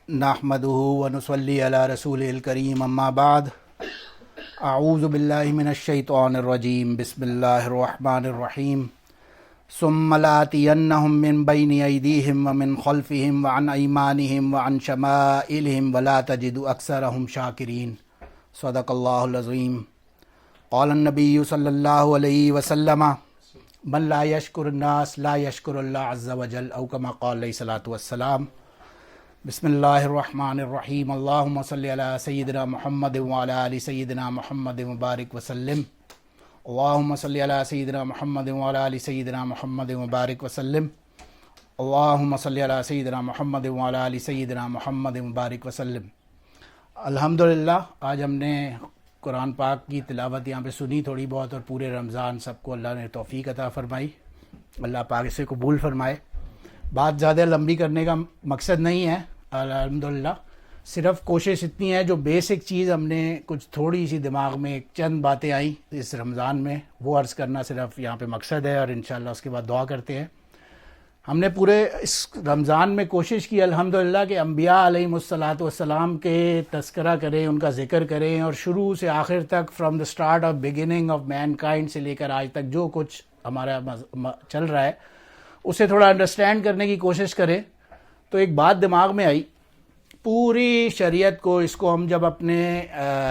نحمده ونصلي على رسوله الكريم اما بعد اعوذ باللہ من الشیطان الرجیم بسم اللہ الرحمن الرحیم ثم لآتینہم من بین ایدیہم ومن خلفہم وعن ایمانہم وعن شمائلہم ولا تجد اکثرہم شاکرین صدق اللہ العظیم قال النبی صلی اللہ علیہ وسلم من لا یشکر الناس لا یشکر اللہ عز وجل او کما قال علیہ الصلوۃ والسلام بسم اللہ الرحمن الرحیم اللہم صلی علی سیدنا محمد وعلی آل سیدنا محمد مبارک وسلم اللہم صلی علی سیدنا محمد وعلی آل سیدنا محمد مبارک وسلم اللہم صلی علی سیدنا محمد وعلی آل سیدنا محمد مبارک وسلم۔ الحمدللہ آج ہم نے قرآن پاک کی تلاوت یہاں پہ سنی تھوڑی بہت، اور پورے رمضان سب کو اللہ نے توفیق عطا فرمائی، اللہ پاک اسے قبول فرمائے۔ بات زیادہ لمبی کرنے کا مقصد نہیں ہے، الحمدللہ صرف کوشش اتنی ہے، جو بیسک چیز ہم نے کچھ تھوڑی سی دماغ میں چند باتیں آئیں اس رمضان میں، وہ عرض کرنا صرف یہاں پہ مقصد ہے، اور انشاءاللہ اس کے بعد دعا کرتے ہیں۔ ہم نے پورے اس رمضان میں کوشش کی الحمدللہ کہ انبیاء علیہم الصلاۃ والسلام کے تذکرہ کریں، ان کا ذکر کریں، اور شروع سے آخر تک from the start of beginning of mankind سے لے کر آج تک جو کچھ ہمارا چل رہا ہے اسے تھوڑا انڈرسٹینڈ کرنے کی کوشش کریں۔ تو ایک بات دماغ میں آئی، پوری شریعت کو، اس کو ہم جب اپنے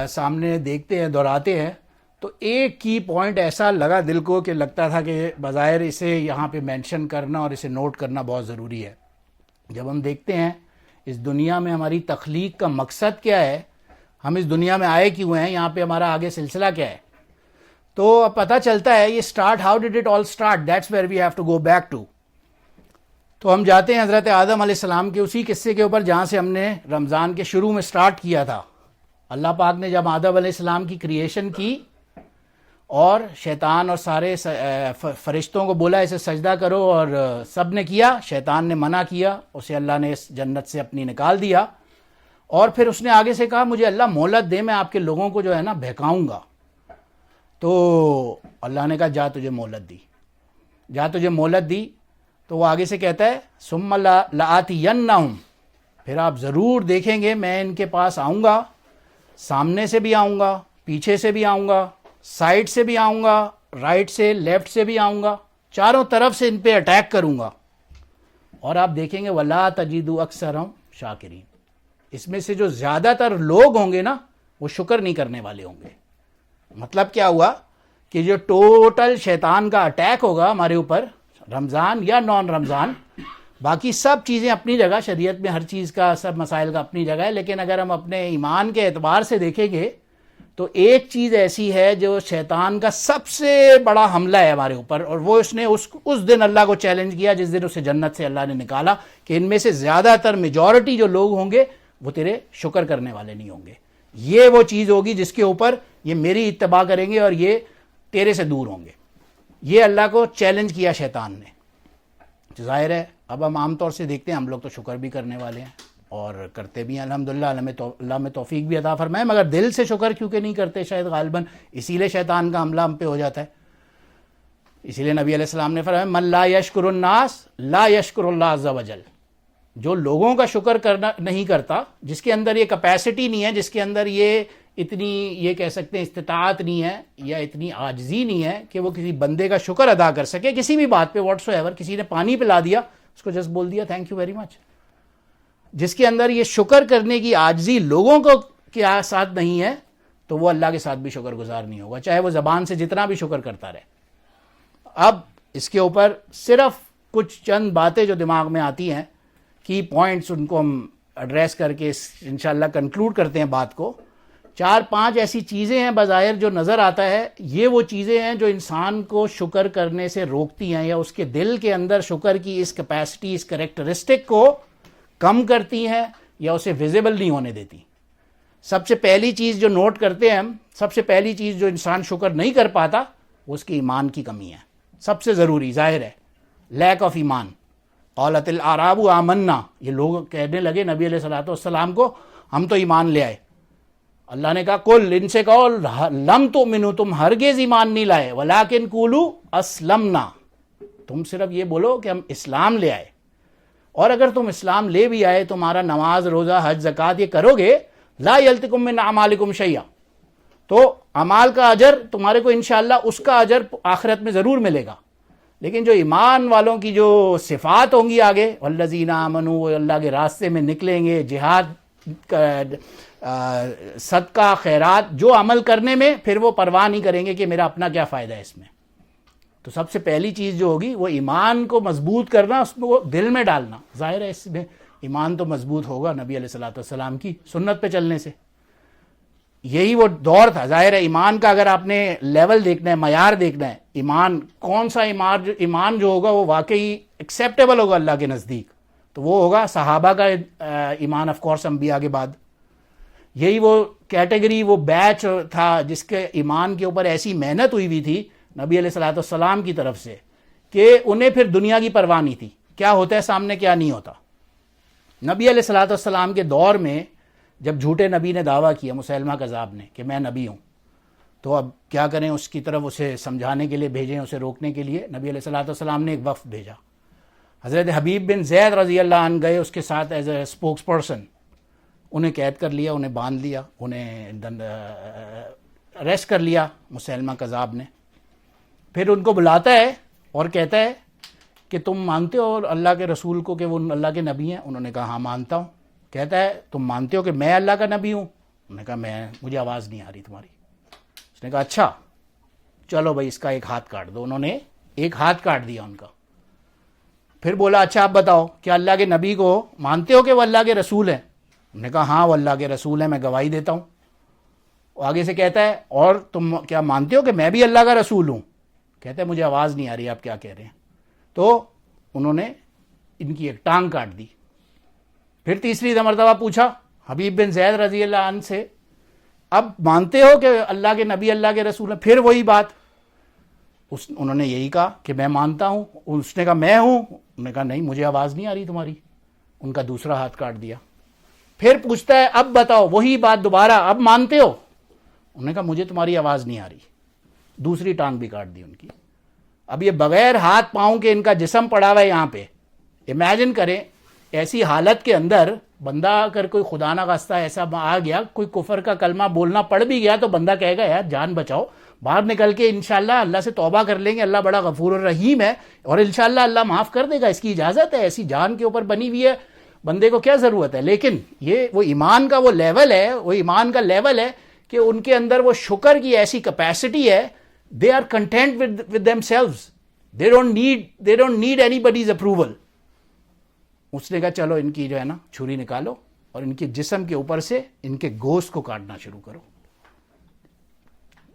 سامنے دیکھتے ہیں، دہراتے ہیں، تو ایک کی پوائنٹ ایسا لگا دل کو کہ لگتا تھا کہ بظاہر اسے یہاں پہ مینشن کرنا اور اسے نوٹ کرنا بہت ضروری ہے۔ جب ہم دیکھتے ہیں اس دنیا میں ہماری تخلیق کا مقصد کیا ہے، ہم اس دنیا میں آئے کیوں ہیں، یہاں پہ ہمارا آگے سلسلہ کیا ہے، تو اب پتہ چلتا ہے یہ start, how did it all start, that's where we have to go back to. تو ہم جاتے ہیں حضرت آدم علیہ السلام کے اسی قصے کے اوپر جہاں سے ہم نے رمضان کے شروع میں سٹارٹ کیا تھا۔ اللہ پاک نے جب آدم علیہ السلام کی کریشن کی اور شیطان اور سارے فرشتوں کو بولا اسے سجدہ کرو، اور سب نے کیا، شیطان نے منع کیا، اسے اللہ نے اس جنت سے اپنی نکال دیا، اور پھر اس نے آگے سے کہا مجھے اللہ مہلت دے، میں آپ کے لوگوں کو جو ہے نا بہکاؤں گا۔ تو اللہ نے کہا جا تجھے مہلت دی، جا تجھے مہلت دی۔ تو وہ آگے سے کہتا ہے ثم لآتینہم، پھر آپ ضرور دیکھیں گے میں ان کے پاس آؤں گا، سامنے سے بھی آؤں گا، پیچھے سے بھی آؤں گا، سائڈ سے بھی آؤں گا، رائٹ سے لیفٹ سے بھی آؤں گا، چاروں طرف سے ان پہ اٹیک کروں گا، اور آپ دیکھیں گے وَلَا تَجِدُ أَكْثَرَهُمْ شَاكِرِينَ، اس میں سے جو زیادہ تر لوگ ہوں گے نا وہ شکر نہیں کرنے والے ہوں گے۔ مطلب کیا ہوا کہ جو ٹوٹل شیطان کا اٹیک ہوگا ہمارے اوپر، رمضان یا نان رمضان، باقی سب چیزیں اپنی جگہ، شریعت میں ہر چیز کا، سب مسائل کا اپنی جگہ ہے، لیکن اگر ہم اپنے ایمان کے اعتبار سے دیکھیں گے تو ایک چیز ایسی ہے جو شیطان کا سب سے بڑا حملہ ہے ہمارے اوپر، اور وہ اس نے اس دن اللہ کو چیلنج کیا جس دن اسے جنت سے اللہ نے نکالا، کہ ان میں سے زیادہ تر میجورٹی جو لوگ ہوں گے وہ تیرے شکر کرنے والے نہیں ہوں گے، یہ وہ چیز ہوگی جس کے اوپر یہ میری اتباع کریں گے اور یہ تیرے سے دور ہوں گے۔ یہ اللہ کو چیلنج کیا شیطان نے۔ ظاہر ہے اب ہم عام طور سے دیکھتے ہیں ہم لوگ تو شکر بھی کرنے والے ہیں اور کرتے بھی ہیں الحمدللہ، اللہ میں توفیق بھی عطا فرمائے، مگر دل سے شکر کیونکہ نہیں کرتے شاید غالباً، اسی لیے شیطان کا حملہ ہم پہ ہو جاتا ہے۔ اسی لیے نبی علیہ السلام نے فرمایا من لا یشکر الناس لا یشکر اللہ عز وجل، جو لوگوں کا شکر کرنا نہیں کرتا، جس کے اندر یہ کیپیسٹی نہیں ہے، جس کے اندر یہ کہہ سکتے ہیں استطاعت نہیں ہے یا اتنی عاجزی نہیں ہے کہ وہ کسی بندے کا شکر ادا کر سکے کسی بھی بات پہ، واٹس ایور، کسی نے پانی پلا دیا اس کو جسٹ بول دیا تھینک یو ویری مچ، جس کے اندر یہ شکر کرنے کی عاجزی لوگوں کو کے ساتھ نہیں ہے تو وہ اللہ کے ساتھ بھی شکر گزار نہیں ہوگا، چاہے وہ زبان سے جتنا بھی شکر کرتا رہے۔ اب اس کے اوپر صرف کچھ چند باتیں جو دماغ میں آتی ہیں، کی پوائنٹس، ان کو ہم ایڈریس کر کے انشاءاللہ کنکلوڈ کرتے ہیں بات کو۔ 4-5 ایسی چیزیں ہیں بظاہر جو نظر آتا ہے یہ وہ چیزیں ہیں جو انسان کو شکر کرنے سے روکتی ہیں، یا اس کے دل کے اندر شکر کی اس کیپیسٹی، اس کریکٹرسٹک کو کم کرتی ہیں، یا اسے ویزیبل نہیں ہونے دیتی۔ سب سے پہلی چیز جو نوٹ کرتے ہیں ہم، سب سے پہلی چیز جو انسان شکر نہیں کر پاتا وہ اس کی ایمان کی کمی ہے، سب سے ضروری، ظاہر ہے، لیک آف ایمان۔ قالت الاعراب آمنا، یہ لوگ کہنے لگے نبی علیہ الصلوۃ والسلام کو ہم تو ایمان لے آئے۔ اللہ نے کہا کل، ان سے کہو لم تؤمنوا، تم ہرگز ایمان نہیں لائے، ولکن قولوا اسلمنا، تم صرف یہ بولو کہ ہم اسلام لے آئے۔ اور اگر تم اسلام لے بھی آئے، تمہارا نماز روزہ حج زکوٰۃ یہ کرو گے، لا یلتکم من اعمالکم شیئا، تو اعمال کا اجر تمہارے کو انشاءاللہ اس کا اجر آخرت میں ضرور ملے گا. لیکن جو ایمان والوں کی جو صفات ہوں گی آگے، والذین آمنوا، وہ اللہ کے راستے میں نکلیں گے، جہاد، صدقہ، خیرات، جو عمل کرنے میں پھر وہ پرواہ نہیں کریں گے کہ میرا اپنا کیا فائدہ ہے اس میں. تو سب سے پہلی چیز جو ہوگی وہ ایمان کو مضبوط کرنا، اس کو دل میں ڈالنا. ظاہر ہے اس میں ایمان تو مضبوط ہوگا نبی علیہ الصلوۃ والسلام کی سنت پہ چلنے سے. یہی وہ دور تھا. ظاہر ہے ایمان کا اگر آپ نے لیول دیکھنا ہے، معیار دیکھنا ہے، ایمان کون سا ایمان جو ہوگا وہ واقعی ایکسیپٹیبل ہوگا اللہ کے نزدیک، تو وہ ہوگا صحابہ کا ایمان، آف کورس انبیاء کے بعد. یہی وہ کیٹیگری، وہ بیچ تھا جس کے ایمان کے اوپر ایسی محنت ہوئی تھی نبی علیہ الصلوۃ والسلام کی طرف سے کہ انہیں پھر دنیا کی پرواہ نہیں تھی، کیا ہوتا ہے سامنے کیا نہیں ہوتا. نبی علیہ الصلوۃ والسلام کے دور میں جب جھوٹے نبی نے دعویٰ کیا، مسیلمہ کذاب نے، کہ میں نبی ہوں، تو اب کیا کریں، اس کی طرف اسے سمجھانے کے لیے بھیجیں، اسے روکنے کے لیے نبی علیہ الصلوۃ والسلام نے ایک وفد بھیجا. حضرت حبیب بن زید رضی اللہ عنہ گئے اس کے ساتھ ایز اے اسپوکس پرسن. انہیں قید کر لیا، انہیں باندھ لیا، انہیں اریسٹ کر لیا مسیلمہ کذاب نے. پھر ان کو بلاتا ہے اور کہتا ہے کہ تم مانتے ہو اللہ کے رسول کو کہ وہ اللہ کے نبی ہیں؟ انہوں نے کہا ہاں مانتا ہوں. کہتا ہے تم مانتے ہو کہ میں اللہ کا نبی ہوں؟ انہوں نے کہا مجھے آواز نہیں آ رہی تمہاری. اس نے کہا اچھا چلو بھائی اس کا ایک ہاتھ کاٹ دو. انہوں نے ایک ہاتھ کاٹ دیا ان کا. پھر بولا اچھا آپ بتاؤ کیا اللہ کے نبی کو مانتے ہو کہ وہ اللہ کے رسول ہیں؟ انہوں نے کہا ہاں وہ اللہ کے رسول ہیں، میں گواہی دیتا ہوں. آگے سے کہتا ہے اور تم کیا مانتے ہو کہ میں بھی اللہ کا رسول ہوں؟ کہتا ہے مجھے آواز نہیں آ رہی آپ کیا کہہ رہے ہیں. تو انہوں نے ان کی ایک ٹانگ کاٹ دی. پھر تیسری مرتبہ پوچھا حبیب بن زید رضی اللہ عنہ سے، اب مانتے ہو کہ اللہ کے نبی اللہ کے رسول ہیں؟ پھر وہی بات. انہوں نے یہی کہا کہ میں مانتا ہوں. اس نے کہا میں ہوں؟ انہوں نے کہا نہیں مجھے آواز نہیں آ رہی تمہاری. ان کا دوسرا ہاتھ کاٹ دیا. پھر پوچھتا ہے اب بتاؤ، وہی بات دوبارہ، اب مانتے ہو؟ انہوں نے کہا مجھے تمہاری آواز نہیں آ رہی. دوسری ٹانگ بھی کاٹ دی ان کی. اب یہ بغیر ہاتھ پاؤں کے ان کا جسم پڑا ہوا ہے یہاں پہ. امیجن کریں ایسی حالت کے اندر بندہ اگر کوئی خدا نہ خواستہ ایسا آ گیا، کوئی کفر کا کلمہ بولنا پڑ بھی گیا تو بندہ کہے گا یار جان بچاؤ، باہر نکل کے انشاءاللہ اللہ سے توبہ کر لیں گے، اللہ بڑا غفور الرحیم ہے اور انشاءاللہ اللہ معاف کر دے گا، اس کی اجازت ہے، ایسی جان کے اوپر بنی ہوئی ہے، بندے کو کیا ضرورت ہے. لیکن یہ وہ ایمان کا وہ لیول ہے، وہ ایمان کا لیول ہے کہ ان کے اندر وہ شکر کی ایسی کیپیسٹی ہے. They are content with themselves. They don't need anybody's approval. اس نے کہا چلو ان کی جو ہے نا چھری نکالو اور ان کے جسم کے اوپر سے ان کے گوشت کو کاٹنا شروع کرو.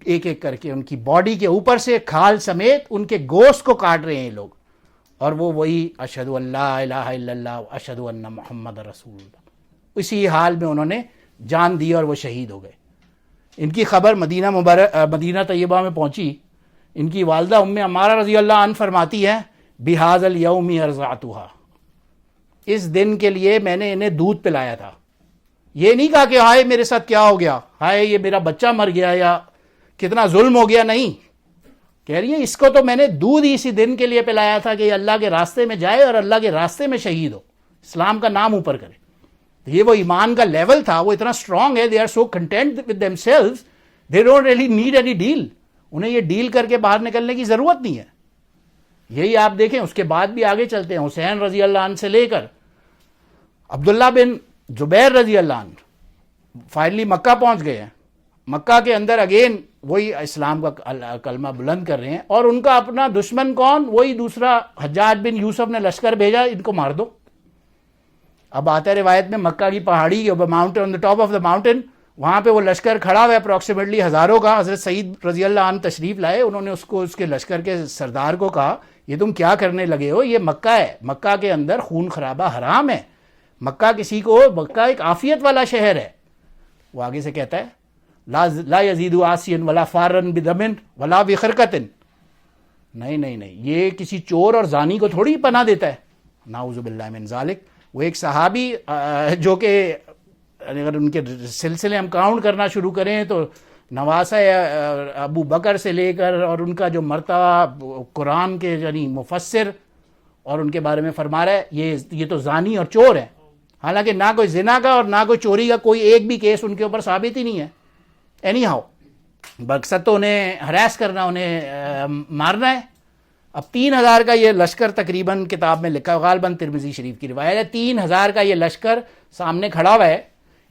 ایک ایک کر کے ان کی باڈی کے اوپر سے کھال سمیت ان کے گوشت کو کاٹ رہے ہیں لوگ. اور وہ وہی اشہد ان لا الہ الا اللہ اشہد ان محمد رسول اللہ، اسی حال میں انہوں نے جان دی اور وہ شہید ہو گئے. ان کی خبر مدینہ طیبہ میں پہنچی. ان کی والدہ ام عمارہ رضی اللہ عنہ فرماتی ہیں بہذا الیوم ارضعتھا، اس دن کے لیے میں نے انہیں دودھ پلایا تھا. یہ نہیں کہا کہ ہائے میرے ساتھ کیا ہو گیا، ہائے یہ میرا بچہ مر گیا یا کتنا ظلم ہو گیا، نہیں. کہہ رہی ہیں اس کو تو میں نے دودھ ہی اسی دن کے لیے پلایا تھا کہ یہ اللہ کے راستے میں جائے اور اللہ کے راستے میں شہید ہو، اسلام کا نام اوپر کرے. یہ وہ ایمان کا لیول تھا، وہ اتنا اسٹرانگ ہے. They are so content with themselves, they don't really need any deal. انہیں یہ ڈیل کر کے باہر نکلنے کی ضرورت نہیں ہے. یہی آپ دیکھیں اس کے بعد بھی آگے چلتے ہیں، حسین رضی اللہ عنہ سے لے کر عبداللہ بن زبیر رضی اللہ عنہ فائنلی مکہ پہنچ گئے ہیں. مکہ کے اندر اگین وہی اسلام کا کلمہ بلند کر رہے ہیں. اور ان کا اپنا دشمن کون؟ وہی دوسرا حجاج بن یوسف نے لشکر بھیجا ان کو مار دو. اب آتا ہے روایت میں مکہ کی پہاڑی mountain, on the top of the mountain, وہاں پہ وہ لشکر کھڑا ہوا ہے اپروکسیمیٹلی ہزاروں کا. حضرت سعید رضی اللہ عنہ تشریف لائے. انہوں نے اس کے لشکر کے سردار کو کہا یہ تم کیا کرنے لگے ہو؟ یہ مکہ ہے، مکہ کے اندر خون خرابہ حرام ہے. مکہ ایک عافیت والا شہر ہے. وہ آگے سے کہتا ہے لا یزید عاصین ولا فارن بدمن ولا بخرقۃ. نہیں یہ کسی چور اور زانی کو تھوڑی پناہ دیتا ہے. نعوذ باللہ من ذالک. وہ ایک صحابی جو کہ اگر ان کے سلسلے ہم کاؤنٹ کرنا شروع کریں تو نواسہ ابو بکر سے لے کر اور ان کا جو مرتبہ قرآن کے یعنی مفسر اور ان کے بارے میں فرما رہا ہے یہ تو زانی اور چور ہے، حالانکہ نہ کوئی زنا کا اور نہ کوئی چوری کا کوئی ایک بھی کیس ان کے اوپر ثابت ہی نہیں ہے. اینی ہاؤ مقصد تو انہیں ہراس کرنا، انہیں مارنا ہے. اب 3000 کا یہ لشکر تقریباً کتاب میں لکھا ہے، غالباً ترمذی شریف کی روایت ہے، 3000 کا یہ لشکر سامنے کھڑا ہوا ہے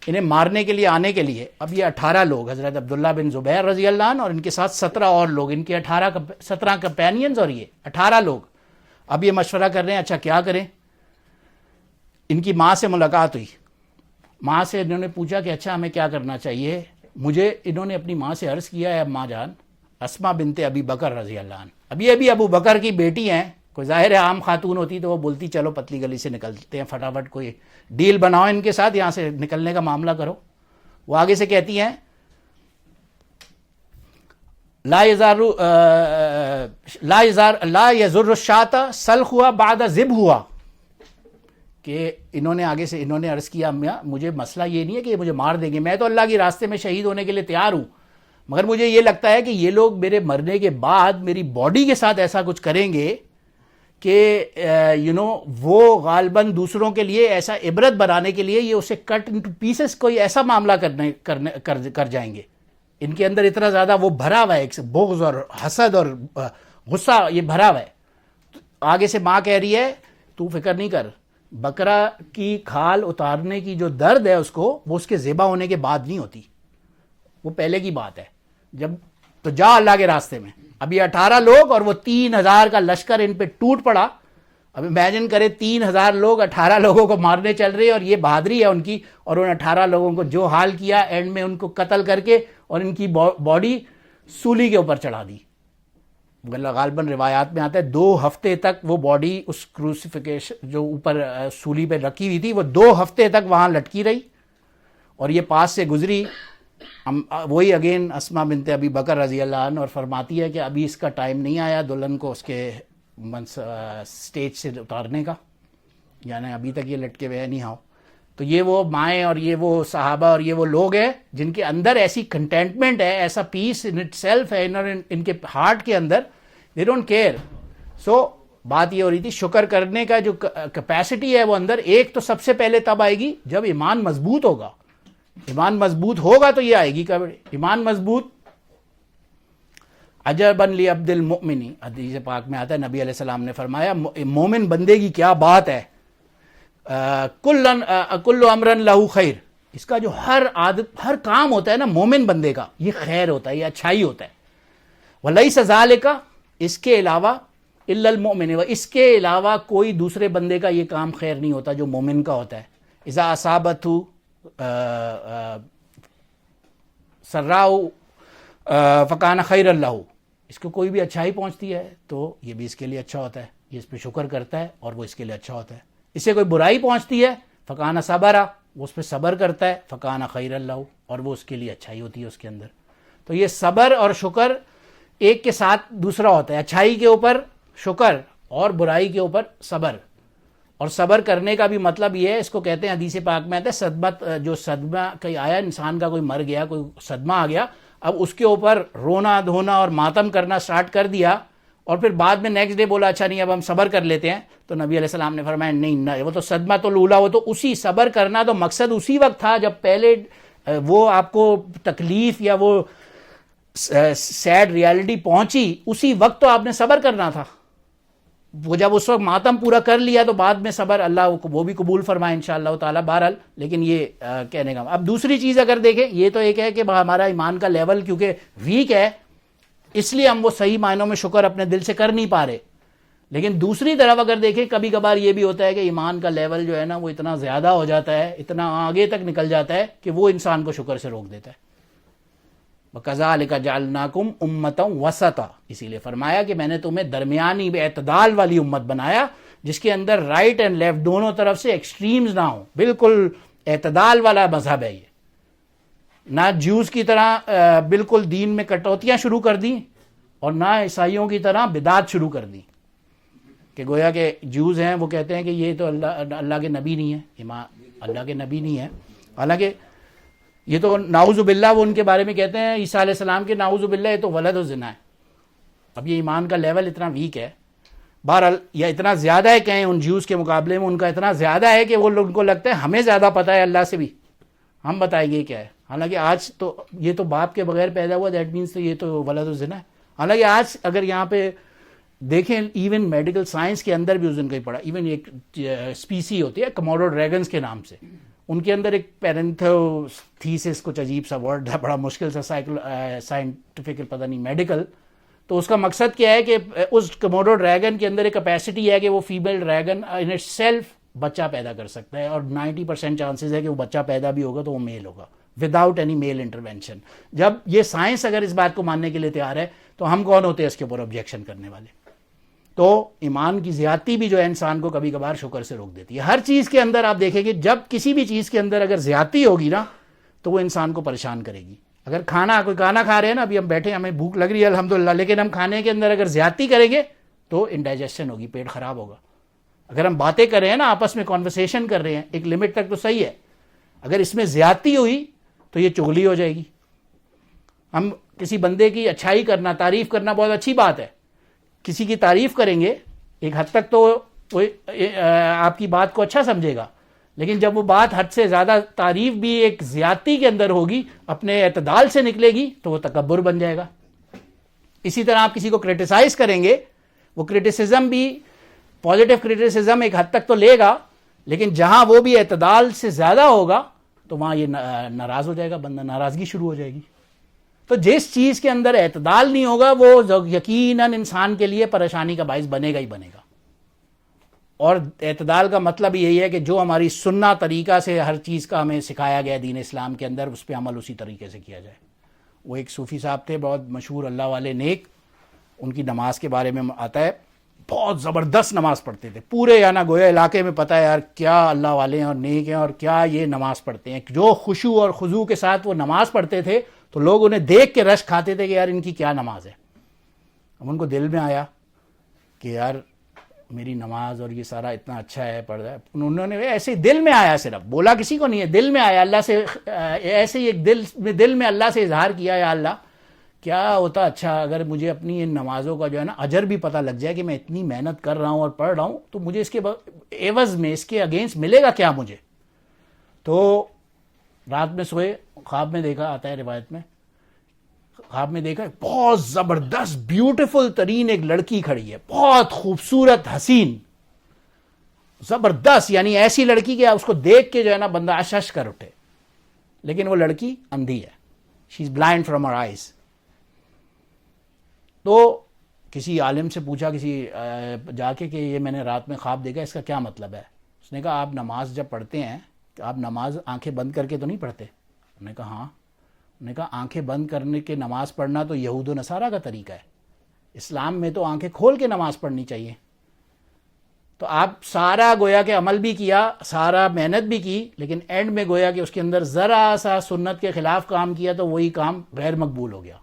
انہیں مارنے کے لیے، آنے کے لیے. اب یہ 18 لوگ، حضرت عبداللہ بن زبیر رضی اللہ عنہ اور ان کے ساتھ 17 اور لوگ، ان کے 17 کمپینینز اور یہ 18 لوگ. اب یہ مشورہ کر رہے ہیں اچھا کیا کریں. ان کی ماں سے ملاقات ہوئی، ماں سے انہوں نے پوچھا کہ اچھا ہمیں کیا کرنا چاہیے. انہوں نے اپنی ماں سے عرض کیا ہے، اماں جان اسما بنت ابی بکر رضی اللہ عنہ، ابھی ابو بکر کی بیٹی ہیں. کوئی ظاہر ہے عام خاتون ہوتی تو وہ بولتی چلو پتلی گلی سے نکلتے ہیں، فٹافٹ کوئی ڈیل بناؤ ان کے ساتھ، یہاں سے نکلنے کا معاملہ کرو. وہ آگے سے کہتی ہیں لا یزر الشاۃ سلخ ہوا بعد ذبح ہوا، کہ انہوں نے عرض کیا میاں مجھے مسئلہ یہ نہیں ہے کہ یہ مجھے مار دیں گے، میں تو اللہ کے راستے میں شہید ہونے کے لیے تیار ہوں، مگر مجھے یہ لگتا ہے کہ یہ لوگ میرے مرنے کے بعد میری باڈی کے ساتھ ایسا کچھ کریں گے کہ وہ غالباً دوسروں کے لیے ایسا عبرت بنانے کے لیے یہ اسے کٹ انٹو پیسز کوئی ایسا معاملہ کر جائیں گے. ان کے اندر اتنا زیادہ وہ بھرا ہوا ہے، ایک بغض اور حسد اور غصہ یہ بھرا ہوا ہے. آگے سے ماں کہہ رہی ہے تو فکر نہیں کر، بکرا کی کھال اتارنے کی جو درد ہے اس کو، وہ اس کے ذبح ہونے کے بعد نہیں ہوتی، وہ پہلے کی بات ہے. جب تو جا اللہ کے راستے میں. اب یہ 18 لوگ اور وہ 3000 کا لشکر ان پہ ٹوٹ پڑا. اب امیجن کرے 3000 لوگ 18 لوگوں کو مارنے چل رہے، اور یہ بہادری ہے ان کی، اور ان 18 لوگوں کو جو حال کیا، اینڈ میں ان کو قتل کر کے اور ان کی باڈی سولی کے اوپر چڑھا دی. غالباً روایات میں آتا ہے 2 ہفتے تک وہ باڈی اس کروسیفیکیشن جو اوپر سولی پہ رکھی ہوئی تھی، وہ 2 ہفتے تک وہاں لٹکی رہی. اور یہ پاس سے گزری وہی اگین اسما بنت ابی بکر رضی اللہ عنہ، اور فرماتی ہے کہ ابھی اس کا ٹائم نہیں آیا دلہن کو اس کے سٹیج سے اتارنے کا، یعنی ابھی تک یہ لٹکے ہوئے نہیں ہاؤ. تو یہ وہ مائیں اور یہ وہ صحابہ اور یہ وہ لوگ ہیں جن کے اندر ایسی کنٹینٹمنٹ ہے، ایسا پیس ان اٹ سیلف ہے ان کے ہارٹ کے اندر، دے ڈونٹ کیئر. سو بات یہ ہو رہی تھی شکر کرنے کا جو کیپیسٹی ہے وہ اندر ایک تو سب سے پہلے تب آئے گی جب ایمان مضبوط ہوگا. ایمان مضبوط ہوگا تو یہ آئے گی. کب ایمان مضبوط؟ عجبا لعبد المؤمن، حدیث پاک میں آتا ہے نبی علیہ السلام نے فرمایا مومن بندے کی کیا بات ہے، کل امر لہ خیر، اس کا جو ہر کام ہوتا ہے نا مومن بندے کا یہ خیر ہوتا ہے، یہ اچھائی ہوتا ہے. ولیس ذالک، اس کے علاوہ الا المؤمن، اس کے علاوہ کوئی دوسرے بندے کا یہ کام خیر نہیں ہوتا جو مومن کا ہوتا ہے. اذا اصابتہ سراء فکان خیر لہ، اس کو کوئی بھی اچھائی پہنچتی ہے تو یہ بھی اس کے لیے اچھا ہوتا ہے، یہ اس پہ شکر کرتا ہے اور وہ اس کے لیے اچھا ہوتا ہے. اسے کوئی برائی پہنچتی ہے فکان صبرا، وہ اس پہ صبر کرتا ہے، فکان خیر لہ، اور وہ اس کے لیے اچھائی ہوتی ہے اس کے اندر. تو یہ صبر اور شکر ایک کے ساتھ دوسرا ہوتا ہے، اچھائی کے اوپر شکر اور برائی کے اوپر صبر. اور صبر کرنے کا بھی مطلب یہ ہے، اس کو کہتے ہیں حدیث پاک میں آتا ہے صدمت، جو صدمہ کہیں آیا انسان کا، کوئی مر گیا، کوئی صدمہ آ گیا، اب اس کے اوپر رونا دھونا اور ماتم کرنا سٹارٹ کر دیا، اور پھر بعد میں نیکسٹ ڈے بولا اچھا نہیں اب ہم صبر کر لیتے ہیں، تو نبی علیہ السلام نے فرمایا نہیں، وہ تو صدمہ تو الاولیٰ، وہ تو اسی صبر کرنا تو مقصد اسی وقت تھا جب پہلے وہ آپ کو تکلیف یا وہ سیڈ ریالٹی پہنچی، اسی وقت تو آپ نے صبر کرنا تھا. وہ جب اس وقت ماتم پورا کر لیا تو بعد میں صبر اللہ وہ بھی قبول فرمائے انشاءاللہ تعالی. بہرحال لیکن یہ کہنے کا اب دوسری چیز اگر دیکھیں، یہ تو ایک ہے کہ ہمارا ایمان کا لیول کیونکہ ویک ہے اس لیے ہم وہ صحیح معنوں میں شکر اپنے دل سے کر نہیں پا رہے. لیکن دوسری طرف اگر دیکھیں کبھی کبھار یہ بھی ہوتا ہے کہ ایمان کا لیول جو ہے نا وہ اتنا زیادہ ہو جاتا ہے، اتنا آگے تک نکل جاتا ہے کہ وہ انسان کو شکر سے روک دیتا ہے. وَكَذَلِكَ جَعَلْنَاكُمْ أُمَّةً وَسَطًا، اسی لیے فرمایا کہ میں نے تمہیں درمیانی اعتدال والی امت بنایا جس کے اندر رائٹ اینڈ لیفٹ دونوں طرف سے ایکسٹریمز نہ ہوں، بالکل اعتدال والا مذہب ہے یہ. نہ جیوز کی طرح بالکل دین میں کٹوتیاں شروع کر دیں اور نہ عیسائیوں کی طرح بدعت شروع کر دیں کہ گویا کہ جیوز ہیں وہ کہتے ہیں کہ یہ تو اللہ کے نبی نہیں ہے، امام اللہ کے نبی نہیں ہے، حالانکہ یہ تو نعوذ باللہ وہ ان کے بارے میں کہتے ہیں عیسیٰ علیہ السلام کے نعوذ باللہ یہ تو ولد و زنا ہے. اب یہ ایمان کا لیول اتنا ویک ہے. بہرحال یا اتنا زیادہ ہے کہیں ان جیوز کے مقابلے میں ان کا اتنا زیادہ ہے کہ وہ لوگ کو لگتا ہے ہمیں زیادہ پتہ ہے اللہ سے بھی، ہم بتائیں گے کیا ہے. حالانکہ آج تو یہ تو باپ کے بغیر پیدا ہوا، دیٹ مینس تو یہ تو ولد الزنا ہے. حالانکہ آج اگر یہاں پہ دیکھیں ایون میڈیکل سائنس کے اندر بھی اس دن کہیں پڑا، ایون ایک اسپیسی ہوتی ہے کموڈو ڈریگنز کے نام سے، ان کے اندر ایک پیرنتھوتھیسس کچھ عجیب سا ورڈ ہے، بڑا مشکل سا سائنٹیفک پتہ نہیں میڈیکل. تو اس کا مقصد کیا ہے کہ اس کموڈو ڈریگن کے اندر ایک کیپیسٹی ہے کہ وہ female dragon in it self بچہ پیدا کر سکتا ہے، اور 90% چانسز ہے کہ وہ بچہ پیدا بھی ہوگا تو وہ میل ہوگا وداؤٹ اینی میل انٹرونشن. جب یہ سائنس اگر اس بات کو ماننے کے لیے تیار ہے تو ہم کون ہوتے ہیں اس کے اوپر آبجیکشن کرنے والے؟ تو ایمان کی زیادتی بھی جو ہے انسان کو کبھی کبھار شکر سے روک دیتی ہے. ہر چیز کے اندر آپ دیکھیں کہ جب کسی بھی چیز کے اندر اگر زیادتی ہوگی نا تو وہ انسان کو پریشان کرے گی. اگر کوئی کھانا کھا رہے ہیں نا، ابھی ہم بیٹھے ہمیں بھوک لگ رہی ہے الحمدللہ، لیکن ہم کھانے کے اندر اگر زیادتی کریں گے تو انڈائجیشن ہوگی، پیٹ خراب ہوگا. اگر ہم باتیں کر رہے ہیں نا، آپس میں کانورسیشن کر رہے ہیں ایک لمٹ تک تو صحیح ہے، اگر اس میں زیادتی ہوئی تو یہ چغلی ہو جائے گی. ہم کسی بندے کی اچھائی کرنا، تعریف کرنا بہت اچھی بات ہے، کسی کی تعریف کریں گے ایک حد تک تو آپ کی بات کو اچھا سمجھے گا، لیکن جب وہ بات حد سے زیادہ تعریف بھی ایک زیادتی کے اندر ہوگی، اپنے اعتدال سے نکلے گی تو وہ تکبر بن جائے گا. اسی طرح آپ کسی کو کرٹیسائز کریں گے، وہ کرٹیسزم بھی پازیٹیو کرٹیسزم ایک حد تک تو لے گا، لیکن جہاں وہ بھی اعتدال سے زیادہ ہوگا تو وہاں یہ ناراض ہو جائے گا، بندہ ناراضگی شروع ہو جائے گی. تو جس چیز کے اندر اعتدال نہیں ہوگا وہ یقیناً انسان کے لیے پریشانی کا باعث بنے گا ہی بنے گا. اور اعتدال کا مطلب یہی ہے کہ جو ہماری سنہ طریقہ سے ہر چیز کا ہمیں سکھایا گیا دین اسلام کے اندر، اس پہ عمل اسی طریقے سے کیا جائے. وہ ایک صوفی صاحب تھے بہت مشہور اللہ والے نیک، ان کی نماز کے بارے میں آتا ہے بہت زبردست نماز پڑھتے تھے، پورے یا نہ گویا علاقے میں پتہ ہے یار کیا اللہ والے ہیں اور نیک ہیں اور کیا یہ نماز پڑھتے ہیں. جو خشوع اور خضوع کے ساتھ وہ نماز پڑھتے تھے تو لوگ انہیں دیکھ کے رش کھاتے تھے کہ یار ان کی کیا نماز ہے. اب ان کو دل میں آیا کہ یار میری نماز اور یہ سارا اتنا اچھا ہے پڑھ رہا ہے. انہوں نے ایسے دل میں آیا، صرف بولا کسی کو نہیں ہے، دل میں آیا اللہ سے، ایسے ہی ایک دل میں اللہ سے اظہار کیا یا اللہ کیا ہوتا اچھا اگر مجھے اپنی ان نمازوں کا جو ہے نا اجر بھی پتہ لگ جائے کہ میں اتنی محنت کر رہا ہوں اور پڑھ رہا ہوں، تو مجھے اس کے عوض میں اس کے اگینسٹ ملے گا کیا مجھے. تو رات میں سوئے، خواب میں دیکھا، آتا ہے روایت میں، خواب میں دیکھا بہت زبردست بیوٹیفل ترین ایک لڑکی کھڑی ہے، بہت خوبصورت حسین زبردست، یعنی ایسی لڑکی کہ اس کو دیکھ کے جو ہے نا بندہ اشش کر اٹھے. لیکن وہ لڑکی اندھی ہے، she is blind from her eyes. تو کسی عالم سے پوچھا جا کے کہ یہ میں نے رات میں خواب دیکھا، اس کا کیا مطلب ہے؟ اس نے کہا آپ نماز جب پڑھتے ہیں تو آپ نماز آنکھیں بند کر کے تو نہیں پڑھتے؟ انہوں نے کہا ہاں. انہوں نے کہا آنکھیں بند کرنے کے نماز پڑھنا تو یہود و نصارہ کا طریقہ ہے، اسلام میں تو آنکھیں کھول کے نماز پڑھنی چاہیے. تو آپ سارا گویا کہ عمل بھی کیا، سارا محنت بھی کی، لیکن اینڈ میں گویا کہ اس کے اندر ذرا سا سنت کے خلاف کام کیا تو وہی کام غیر مقبول ہو گیا.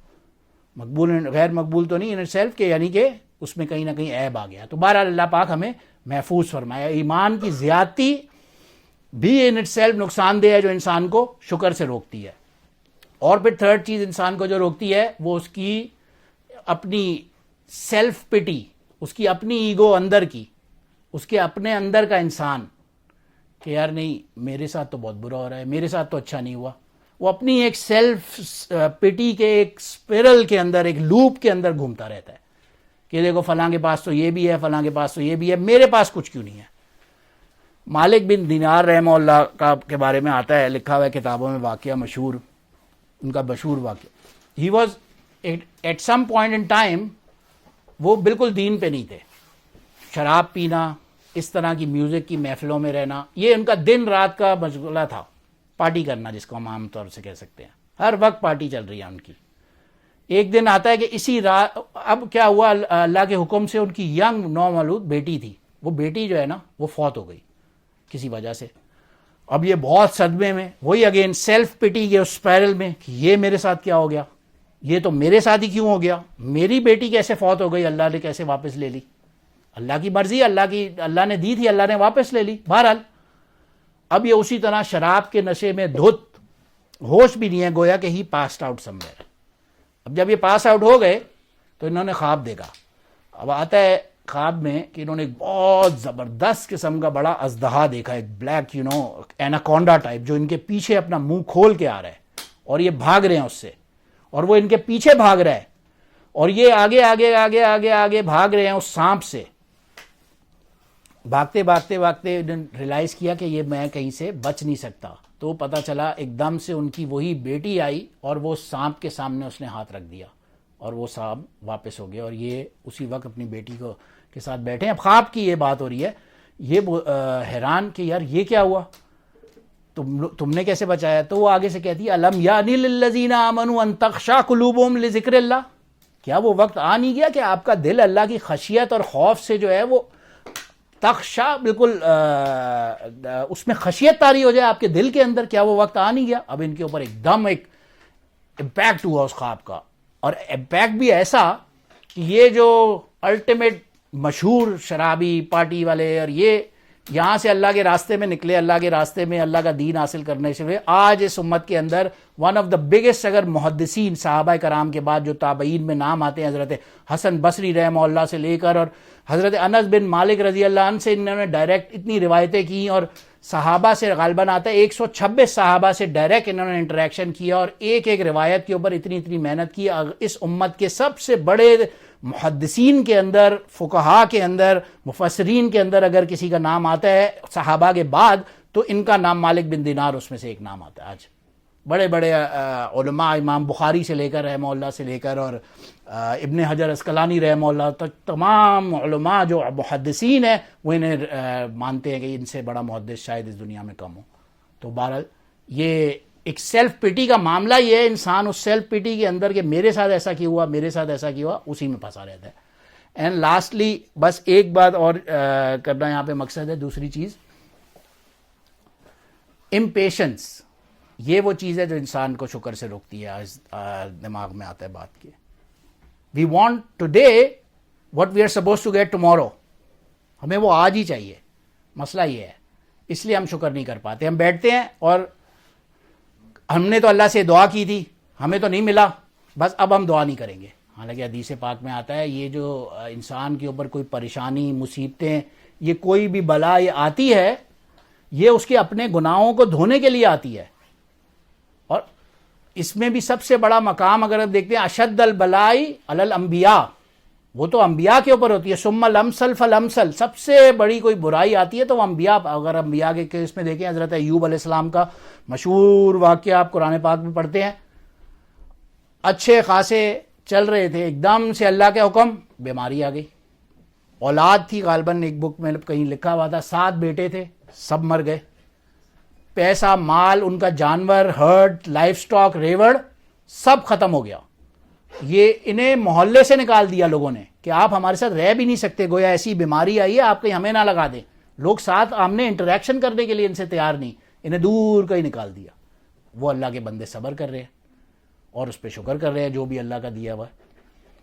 غیر مقبول تو نہیں ان سیلف کے، یعنی کہ اس میں کہیں نہ کہیں عیب آ گیا. تو بہرحال اللہ پاک ہمیں محفوظ فرمایا. ایمان کی زیادتی بھی ان سیلف نقصان دہ ہے جو انسان کو شکر سے روکتی ہے. اور پھر تھرڈ چیز انسان کو جو روکتی ہے وہ اس کی اپنی سیلف پٹی، اس کی اپنی ایگو اندر کی، اس کے اپنے اندر کا انسان کہ یار نہیں میرے ساتھ تو بہت برا ہو رہا ہے، میرے ساتھ تو اچھا نہیں ہوا. وہ اپنی ایک سیلف پٹی کے ایک اسپیرل کے اندر، ایک لوپ کے اندر گھومتا رہتا ہے کہ دیکھو فلاں کے پاس تو یہ بھی ہے، فلاں کے پاس تو یہ بھی ہے، میرے پاس کچھ کیوں نہیں ہے. مالک بن دینار رحمہ اللہ کے بارے میں آتا ہے، لکھا ہوا ہے کتابوں میں، واقعہ مشہور، ان کا مشہور واقعہ. He was at some point in time وہ بالکل دین پہ نہیں تھے، شراب پینا، اس طرح کی میوزک کی محفلوں میں رہنا، یہ ان کا دن رات کا مشغلہ تھا. پارٹی کرنا جس کو ہم عام طور سے کہہ سکتے ہیں، ہر وقت پارٹی چل رہی ہے ان کی. ایک دن آتا ہے کہ اسی رات، اب کیا ہوا، اللہ کے حکم سے ان کی ینگ نومولود بیٹی تھی، وہ بیٹی جو ہے نا وہ فوت ہو گئی کسی وجہ سے. اب یہ بہت صدمے میں، وہی اگین سیلف پٹی کے اس اسپائرل میں کہ یہ میرے ساتھ کیا ہو گیا، یہ تو میرے ساتھ ہی کیوں ہو گیا، میری بیٹی کیسے فوت ہو گئی، اللہ نے کیسے واپس لے لی، اللہ کی مرضی، اللہ نے دی تھی، اللہ نے واپس لے لی. بہرحال اب یہ اسی طرح شراب کے نشے میں دھت، ہوش بھی نہیں ہے، گویا کہ ہی پاسڈ آؤٹ سمویئر. اب جب یہ پاس آؤٹ ہو گئے تو انہوں نے خواب دیکھا. اب آتا ہے خواب میں کہ انہوں نے ایک بہت زبردست قسم کا بڑا اژدہا دیکھا, ایک بلیک ایناکونڈا ٹائپ, جو ان کے پیچھے اپنا منہ کھول کے آ رہا ہے اور یہ بھاگ رہے ہیں اس سے, اور وہ ان کے پیچھے بھاگ رہا ہے, اور یہ آگے آگے آگے آگے آگے بھاگ رہے ہیں اس سانپ سے. بھاگتے بھاگتے بھاگتے ریلائز کیا کہ یہ میں کہیں سے بچ نہیں سکتا, تو پتہ چلا ایک دم سے ان کی وہی بیٹی آئی اور وہ سانپ کے سامنے اس نے ہاتھ رکھ دیا اور وہ سانپ واپس ہو گیا, اور یہ اسی وقت اپنی بیٹی کو کے ساتھ بیٹھے ہیں. اب خواب کی یہ بات ہو رہی ہے, یہ حیران کہ یار یہ کیا ہوا, تم نے کیسے بچایا؟ تو وہ آگے سے کہتی ہے الم یانی للذین آمنوا ان تخشع قلوبہم لذکر اللہ, کیا وہ وقت آ نہیں گیا کہ آپ کا دل اللہ کی خشیت اور خوف سے جو ہے وہ تخشع, بالکل اس میں خشیت طاری ہو جائے آپ کے دل کے اندر, کیا وہ وقت آ نہیں گیا؟ اب ان کے اوپر ایک دم ایک امپیکٹ ہوا اس خواب کا, اور امپیکٹ بھی ایسا کہ یہ جو الٹیمیٹ مشہور شرابی پارٹی والے اور یہ یہاں سے اللہ کے راستے میں نکلے, اللہ کے راستے میں اللہ کا دین حاصل کرنے سے ہوئے, آج اس امت کے اندر ون آف دا بگیسٹ اگر محدثین صحابہ کرام کے بعد جو تابعین میں نام آتے ہیں, حضرت حسن بصری رحمہ اللہ سے لے کر اور حضرت انس بن مالک رضی اللہ عنہ سے انہوں نے ڈائریکٹ اتنی روایتیں کی, اور صحابہ سے غالباً آتا ہے 126 صحابہ سے ڈائریکٹ انہوں نے انٹریکشن کیا, اور ایک ایک روایت کے اوپر اتنی اتنی محنت کی. اس امت کے سب سے بڑے محدثین کے اندر, فقہاء کے اندر, مفسرین کے اندر اگر کسی کا نام آتا ہے صحابہ کے بعد, تو ان کا نام مالک بن دینار اس میں سے ایک نام آتا ہے. آج بڑے بڑے علماء, امام بخاری سے لے کر رحمہ اللہ سے لے کر اور ابن حجر اسقلانی رحمہ اللہ تک, تمام علماء جو محدثین ہیں وہ انہیں مانتے ہیں کہ ان سے بڑا محدث شاید اس دنیا میں کم ہو. تو بہرحال یہ ایک سیلف پیٹی کا معاملہ یہ ہے, انسان اس سیلف پیٹی کے اندر کہ میرے ساتھ ایسا کیا ہوا, میرے ساتھ ایسا کیا ہوا, اسی میں پھنسا رہتا ہے. اینڈ لاسٹلی بس ایک بات اور کرنا یہاں پہ مقصد ہے, دوسری چیز امپیشنس. یہ وہ چیز ہے جو انسان کو شکر سے روکتی ہے. دماغ میں آتا ہے بات کی we want today what we are supposed to get tomorrow, ہمیں وہ آج ہی چاہیے. مسئلہ یہ ہے, اس لیے ہم شکر نہیں کر پاتے. ہم بیٹھتے ہیں اور ہم نے تو اللہ سے دعا کی تھی, ہمیں تو نہیں ملا, بس اب ہم دعا نہیں کریں گے. حالانکہ حدیث پاک میں آتا ہے یہ جو انسان کے اوپر کوئی پریشانی, مصیبتیں, یہ کوئی بھی بلا یہ آتی ہے, یہ اس کے اپنے گناہوں کو دھونے کے لیے آتی ہے. اور اس میں بھی سب سے بڑا مقام اگر آپ دیکھتے ہیں اشد البلائی علی الانبیاء, وہ تو انبیاء کے اوپر ہوتی ہے. ثم الامثل فالامثل, سب سے بڑی کوئی برائی آتی ہے تو وہ انبیاء. اگر انبیاء کے کیس میں دیکھیں, حضرت ایوب علیہ السلام کا مشہور واقعہ آپ قرآن پاک میں پڑھتے ہیں, اچھے خاصے چل رہے تھے, ایک دم سے اللہ کے حکم بیماری آ گئی. اولاد تھی غالباً, ایک بک میں کہیں لکھا ہوا تھا 7 بیٹے تھے, سب مر گئے. پیسہ, مال, ان کا جانور, ہرٹ, لائف سٹاک, ریوڑ سب ختم ہو گیا. یہ انہیں محلے سے نکال دیا لوگوں نے کہ آپ ہمارے ساتھ رہ بھی نہیں سکتے, گویا ایسی بیماری آئی ہے, آپ کہیں ہمیں نہ لگا دیں. لوگ ساتھ آمنے انٹریکشن کرنے کے لیے ان سے تیار نہیں, انہیں دور کہیں نکال دیا. وہ اللہ کے بندے صبر کر رہے ہیں اور اس پہ شکر کر رہے ہیں جو بھی اللہ کا دیا ہوا ہے.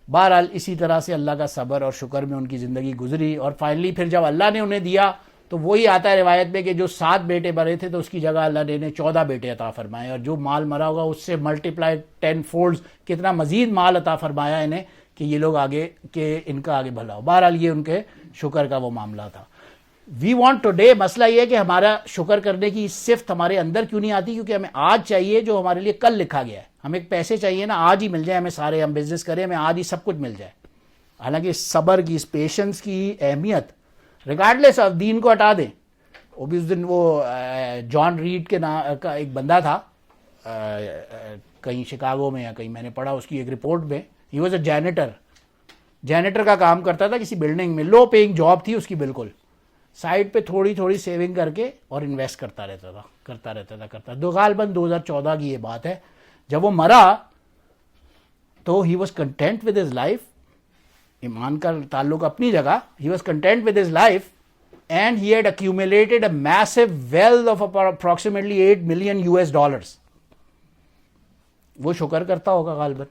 بہرحال اسی طرح سے اللہ کا صبر اور شکر میں ان کی زندگی گزری, اور فائنلی پھر جب اللہ نے انہیں دیا تو وہی آتا ہے روایت میں کہ جو 7 بیٹے مرے تھے تو اس کی جگہ اللہ نے 14 بیٹے عطا فرمائے, اور جو مال مرا ہوگا اس سے ملٹیپلائی 10 فولڈز, کتنا مزید مال عطا فرمایا انہیں کہ یہ لوگ آگے کہ ان کا آگے بھلا ہو. بہرحال یہ ان کے شکر کا وہ معاملہ تھا. وی وانٹ ٹوڈے, مسئلہ یہ ہے کہ ہمارا شکر کرنے کی صفت ہمارے اندر کیوں نہیں آتی, کیونکہ ہمیں آج چاہیے جو ہمارے لیے کل لکھا گیا ہے. ہمیں پیسے چاہیے نا, آج ہی مل جائے ہمیں سارے, ہم بزنس کریں ہمیں آج ہی سب کچھ مل جائے. حالانکہ اس صبر کی, اس پیشنس کی اہمیت ریگارڈلیس آف دین کو ہٹا دیں. وہ بھی اس دن وہ جان ریڈ کے نام کا ایک بندہ تھا, کہیں شکاگو میں یا کہیں میں نے پڑھا اس کی ایک رپورٹ میں, ہی واز اے جینیٹر کا کام کرتا تھا کسی بلڈنگ میں, لو پیئنگ جاب تھی اس کی بالکل, سائڈ پہ تھوڑی تھوڑی سیونگ کر کے اور انویسٹ کرتا رہتا. غالباً 2014 کی یہ بات ہے. جب وہ مرا تو he was content with his life, ایمان کا تعلق اپنی جگہ, he was content with his life, and he had accumulated a massive wealth of approximately $8 million. وہ شکر کرتا ہوگا غالباً,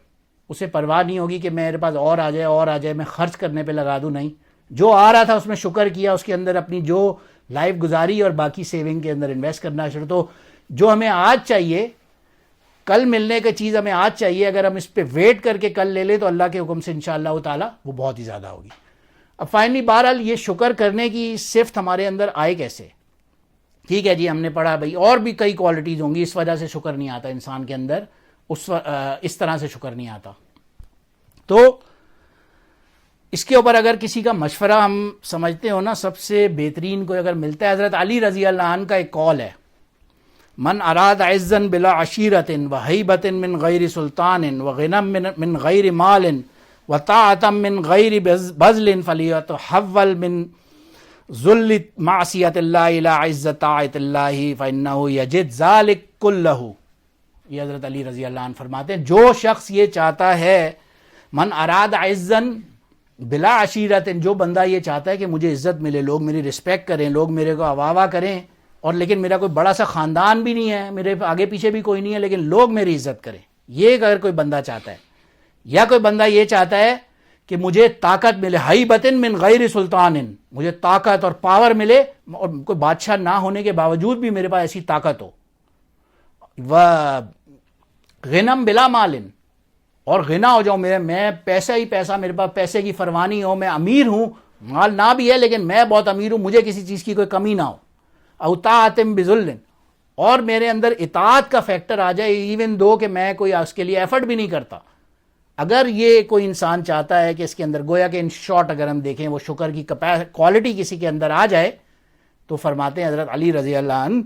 اسے پرواہ نہیں ہوگی کہ میرے پاس اور آ جائے میں خرچ کرنے پہ لگا دوں. نہیں, جو آ رہا تھا اس میں شکر کیا, اس کے اندر اپنی جو لائف گزاری اور باقی سیونگ کے اندر انویسٹ کرنا شروع. تو جو ہمیں آج چاہیے, کل ملنے کی چیز ہمیں آج چاہیے, اگر ہم اس پہ ویٹ کر کے کل لے لیں تو اللہ کے حکم سے انشاءاللہ تعالی وہ بہت ہی زیادہ ہوگی. اب فائنلی بہرحال یہ شکر کرنے کی صفت ہمارے اندر آئے کیسے؟ ٹھیک ہے جی، ہم نے پڑھا بھائی اور بھی کئی کوالٹیز ہوں گی، اس وجہ سے شکر نہیں آتا انسان کے اندر، اس طرح سے شکر نہیں آتا. تو اس کے اوپر اگر کسی کا مشورہ ہم سمجھتے ہو نا، سب سے بہترین کوئی اگر ملتا ہے، حضرت علی رضی اللہ عنہ کا ایک قول ہے، من اراد عزا بلا عشیرت وہیبت من غیر سلطان وغنم من غیر مال وطاعتا من غیر بذل فلیتحول من ذل معصیت اللہ الى عزت طاعت اللہ فانہ یجد ذلک کلہ. یہ حضرت علی رضی اللہ عنہ فرماتے ہیں جو شخص یہ چاہتا ہے، من اراد عزا بلا عشیرت، جو بندہ یہ چاہتا ہے کہ مجھے عزت ملے، لوگ میری رسپیکٹ کریں، لوگ میرے کو واہ کریں، اور لیکن میرا کوئی بڑا سا خاندان بھی نہیں ہے، میرے آگے پیچھے بھی کوئی نہیں ہے، لیکن لوگ میری عزت کریں، یہ اگر کوئی بندہ چاہتا ہے، یا کوئی بندہ یہ چاہتا ہے کہ مجھے طاقت ملے، ہیبۃ من غیر سلطان، مجھے طاقت اور پاور ملے، اور کوئی بادشاہ نہ ہونے کے باوجود بھی میرے پاس ایسی طاقت ہو، غنم بلا مال، اور غنا ہو جاؤں، میں پیسہ ہی پیسہ، میرے پاس پیسے کی فروانی ہو، میں امیر ہوں، مال نہ بھی ہے لیکن میں بہت امیر ہوں، مجھے کسی چیز کی کوئی کمی نہ ہو، او طاعت بذل، اور میرے اندر اطاعت کا فیکٹر آ جائے، ایون دو کہ میں کوئی اس کے لیے ایفرٹ بھی نہیں کرتا. اگر یہ کوئی انسان چاہتا ہے کہ اس کے اندر، گویا کہ ان شارٹ اگر ہم دیکھیں وہ شکر کی کوالٹی کسی کے اندر آ جائے، تو فرماتے ہیں حضرت علی رضی اللہ عنہ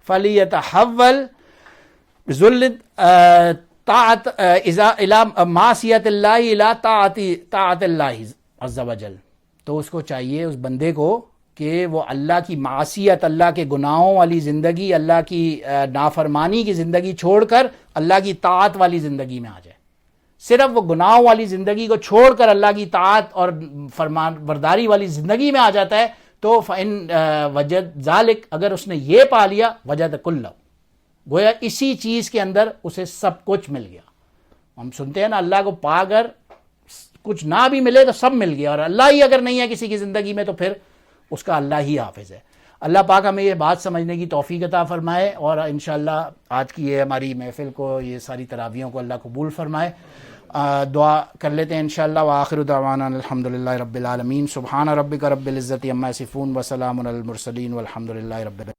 فَلْيَتَحَوَّلْ بِذُلِّ طاعت الى معصیت اللہ الى طاعت اللہ عز وجل. تو اس کو چاہیے، اس بندے کو، کہ وہ اللہ کی معصیت، اللہ کے گناہوں والی زندگی، اللہ کی نافرمانی کی زندگی چھوڑ کر اللہ کی طاعت والی زندگی میں آ جائے. صرف وہ گناہوں والی زندگی کو چھوڑ کر اللہ کی طاعت اور فرمان برداری والی زندگی میں آ جاتا ہے، تو فَإِن وجد ذالک، اگر اس نے یہ پا لیا، وجد کلہ، گویا اسی چیز کے اندر اسے سب کچھ مل گیا. ہم سنتے ہیں نا، اللہ کو پا کر کچھ نہ بھی ملے تو سب مل گیا، اور اللہ ہی اگر نہیں ہے کسی کی زندگی میں تو پھر اس کا اللہ ہی حافظ ہے. اللہ پاک ہمیں یہ بات سمجھنے کی توفیق عطا فرمائے، اور انشاءاللہ آج کی یہ ہماری محفل کو، یہ ساری تراویحوں کو اللہ قبول فرمائے. دعا کر لیتے ہیں انشاءاللہ. وآخر دعوانا الحمدللہ رب العالمین. سبحان ربک رب العزت عما یصفون وسلام علی المرسلین والحمدللہ رب العالمین.